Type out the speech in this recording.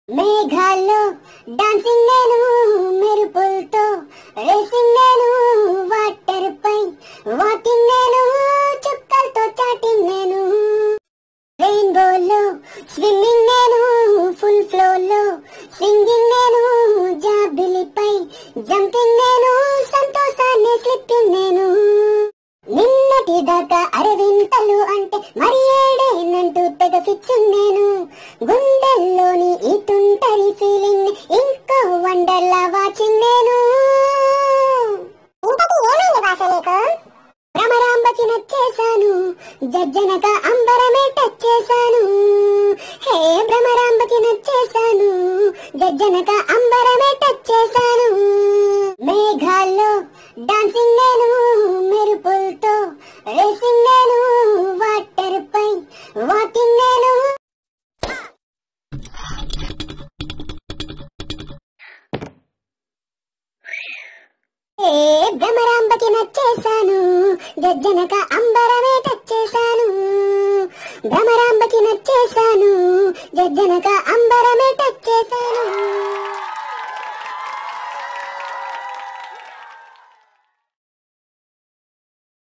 మేఘాల్లో dancing నేను, మెరుపులతో racing నేను, వాటర్ పై వాకింగ్ నేను, చుక్కలతో చాటింగ్ నేను, రెయిన్బోలో స్విమ్మింగ్ నేను, ఫుల్ ఫ్లోలో సింగింగ్ నేను, జాబిలిపై జంపింగ్ నేను, సంతోషాన్ని స్లిప్పింగ్ నేను. నిన్నటి దాకా అరవింతలు అంటే మరి ఏడేనంటూ తెగ ఫిక్సింగ్ నేను, గుండెల్లోని ఈ తుంటరి ఫీలింగ్ ఇంకో వండర్లా వాచింగ్ నేను. ఇంతకీ ఏమైంది భాష నీకు? భ్రమరాంబకి నచ్చేశాను, జజ్జనక అంబరమే టచ్ చేశాను. హే భ్రమరాంబకి నచ్చేశాను, జజ్జనక అంబరమే టచ్ చేశాను. మేఘాల్లో డాన్సింగ్ నేను, మెరుపులతో రేసింగ్ నేను, వాటర్ పై వాకింగ్ నేను. ఏ భ్రమరాంబకి నచ్చేశాను, జజ్జనక అంబరమే టచ్ చేశాను. భ్రమరాంబకి నచ్చేశాను, జజ్జనక అంబరమే టచ్ చేశాను.